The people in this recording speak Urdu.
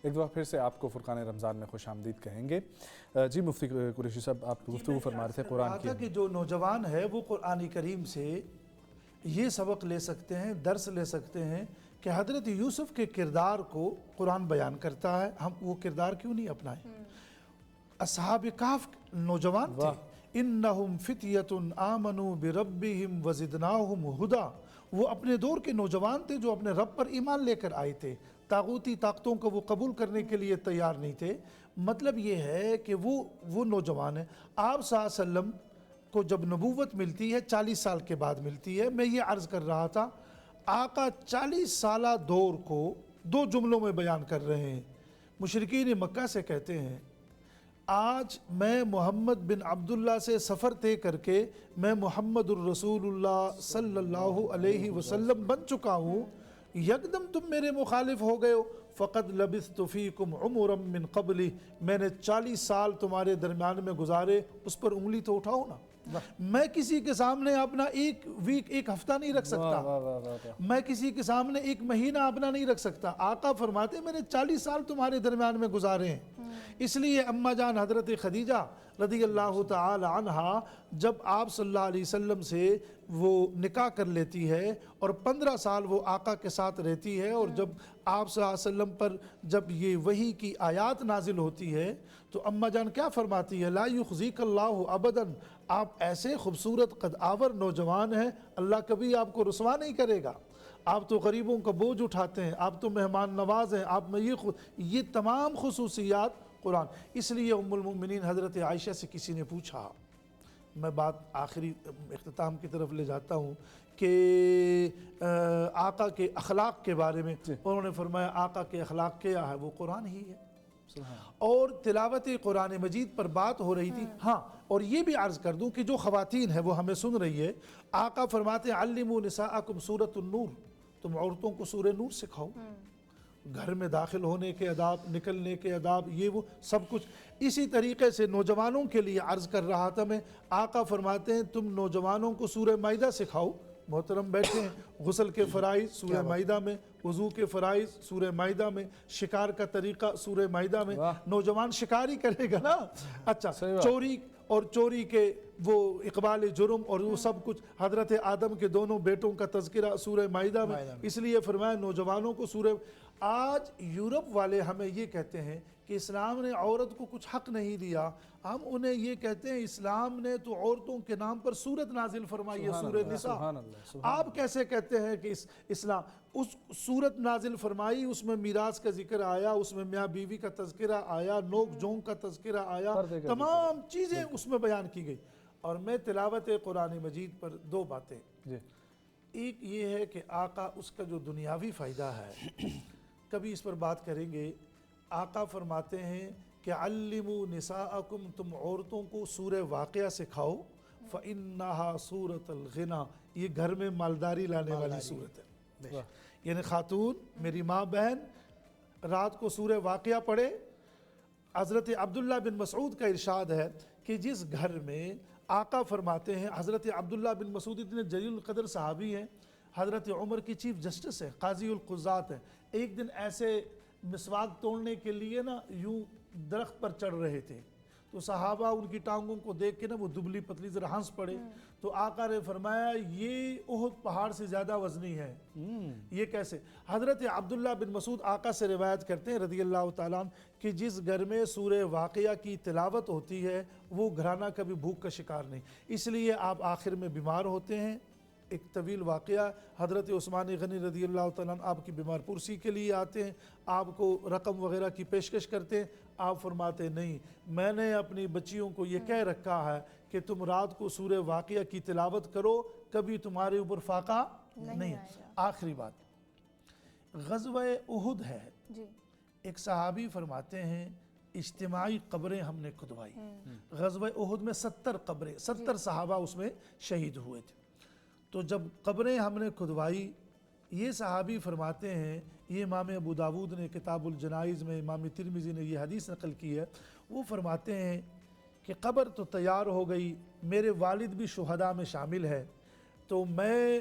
ایک دفعہ پھر سے آپ کو فرقان رمضان میں خوش آمدید کہیں گے۔ جی مفتی قریشی صاحب، آپ گفتگو فرما رہے تھے قرآن کی۔ کہ جو نوجوان ہے وہ قرآن کریم سے یہ سبق لے سکتے ہیں، درس لے سکتے ہیں کہ حضرت یوسف کے کردار کو قرآن بیان کرتا ہے، ہم وہ کردار کیوں نہیں اپنائیں؟ اصحاب کہف نوجوان تھے، انہم فتیۃ آمنوا بربہم وزدناہم ہدی، وہ اپنے دور کے نوجوان تھے جو اپنے رب پر ایمان لے کر آئے تھے، طاغوتی طاقتوں کو وہ قبول کرنے کے لیے تیار نہیں تھے۔ مطلب یہ ہے کہ وہ نوجوان ہیں۔ آپ صلی اللہ علیہ وسلم کو جب نبوت ملتی ہے 40 سال کے بعد ملتی ہے۔ میں یہ عرض کر رہا تھا، آقا 40 سالہ دور کو 2 جملوں میں بیان کر رہے ہیں۔ مشرکین مکہ سے کہتے ہیں آج میں محمد بن عبداللہ سے سفر طے کر کے میں محمد الرسول اللہ صلی اللہ علیہ وسلم بن چکا ہوں، یکدم تم میرے مخالف ہو گئے ہو۔ فقد لبثت فیکم عمرا من قبلی، میں نے 40 سال تمہارے درمیان میں گزارے، اس پر انگلی تو اٹھاؤ نا۔ میں کسی کے سامنے اپنا ایک ہفتہ نہیں رکھ سکتا، میں کسی کے سامنے ایک مہینہ اپنا نہیں رکھ سکتا۔ آقا فرماتے ہیں میں نے 40 سال تمہارے درمیان میں گزارے ہیں۔ اس لیے اماں جان حضرت خدیجہ رضی اللہ تعالی عنہا جب آپ صلی اللہ علیہ وسلم سے وہ نکاح کر لیتی ہے اور 15 سال وہ آقا کے ساتھ رہتی ہے، اور جب آپ صلی اللہ علیہ وسلم پر جب یہ وحی کی آیات نازل ہوتی ہے تو اماں جان کیا فرماتی ہے؟ لا یخزیک اللہ ابدا، آپ ایسے خوبصورت قد آور نوجوان ہیں، اللہ کبھی آپ کو رسوا نہیں کرے گا۔ آپ تو غریبوں کا بوجھ اٹھاتے ہیں، آپ تو مہمان نواز ہیں، آپ میں یہ تمام خصوصیات قرآن۔ اس لیے ام المؤمنین حضرت عائشہ سے کسی نے پوچھا، میں بات آخری اختتام کی طرف لے جاتا ہوں، کہ آقا کے اخلاق کے بارے میں انہوں نے فرمایا آقا کے اخلاق کیا ہے؟ وہ قرآن ہی ہے۔ اور تلاوت قرآن مجید پر بات ہو رہی تھی۔ ہاں، اور یہ بھی عرض کر دوں کہ جو خواتین ہیں وہ ہمیں سن رہی ہے، آقا فرماتے ہیں علموا نساءکم سورۃ النور، تم عورتوں کو سورہ نور سکھاؤ، گھر میں داخل ہونے کے آداب، نکلنے کے آداب، یہ وہ سب کچھ۔ اسی طریقے سے نوجوانوں کے لیے عرض کر رہا تھا میں، آقا فرماتے ہیں تم نوجوانوں کو سورہ مائدہ سکھاؤ۔ محترم بیٹھے ہیں، غسل کے فرائض سورہ مائدہ میں، وضو کے فرائض سورہ مائدہ میں، شکار کا طریقہ سورہ مائدہ میں۔ نوجوان شکاری کرے گا نا، اچھا چوری کے وہ اقبال جرم اور وہ سب کچھ، حضرت آدم کے دونوں بیٹوں کا تذکرہ سورہ مائدہ میں۔ اس لیے فرمایا نوجوانوں کو سورہ۔ آج یورپ والے ہمیں یہ کہتے ہیں کہ اسلام نے عورت کو کچھ حق نہیں دیا، ہم انہیں یہ کہتے ہیں اسلام نے تو عورتوں کے نام پر سورت نازل فرمائی ہے، سورہ نساء۔ آپ کیسے کہتے ہیں کہ اسلام اس سورت نازل فرمائی، اس میں میراث کا ذکر آیا، اس میں میاں بیوی کا تذکرہ آیا، نوک جھونک کا تذکرہ آیا، تمام چیزیں اس میں بیان کی گئی۔ اور میں تلاوت قرآن مجید پر 2 باتیں، ایک یہ ہے کہ آقا اس کا جو دنیاوی فائدہ ہے کبھی اس پر بات کریں گے۔ آقا فرماتے ہیں کہ علموا نساءکم، تم عورتوں کو سورہ واقعہ سکھاؤ، فإنہا سورۃ الغنا، یہ گھر میں مالداری لانے والی صورت ہے۔ یعنی خاتون میری ماں بہن رات کو سورہ واقعہ پڑھے۔ حضرت عبداللہ بن مسعود کا ارشاد ہے کہ جس گھر میں آقا فرماتے ہیں، حضرت عبداللہ بن مسعود اتنے جلیل القدر صحابی ہیں، حضرت عمر کی چیف جسٹس ہے، قاضی القضات ہے۔ ایک دن ایسے مسواک توڑنے کے لیے نا یوں درخت پر چڑھ رہے تھے، تو صحابہ ان کی ٹانگوں کو دیکھ کے نا وہ دبلی پتلی ذرا ہنس پڑے، تو آقا نے فرمایا یہ احد پہاڑ سے زیادہ وزنی ہے۔ یہ کیسے؟ حضرت عبداللہ بن مسعود آقا سے روایت کرتے ہیں رضی اللہ تعالیٰ عنہ کہ جس گھر میں سورہ واقعہ کی تلاوت ہوتی ہے وہ گھرانہ کبھی بھوک کا شکار نہیں۔ اس لیے آپ آخر میں بیمار ہوتے ہیں، ایک طویل واقعہ، حضرت عثمان غنی رضی اللہ تعالیٰ عنہ آپ کی بیمار پرسی کے لیے آتے ہیں، آپ کو رقم وغیرہ کی پیشکش کرتے ہیں، آپ فرماتے نہیں، میں نے اپنی بچیوں کو یہ کہہ رکھا ہے کہ تم رات کو سورہ واقعہ کی تلاوت کرو، کبھی تمہارے اوپر فاقہ نہیں۔ آخری بات غزوہ احد ہے، ایک صحابی فرماتے ہیں اجتماعی قبریں ہم نے کھدوائی۔ غزوہ احد میں 70 قبریں، 70 صحابہ اس میں شہید ہوئے تھے۔ تو جب قبریں ہم نے کھدوائی، یہ صحابی فرماتے ہیں، یہ امام ابو داود نے کتاب الجنائز میں، امام ترمذی نے یہ حدیث نقل کی ہے، وہ فرماتے ہیں کہ قبر تو تیار ہو گئی، میرے والد بھی شہداء میں شامل ہے، تو میں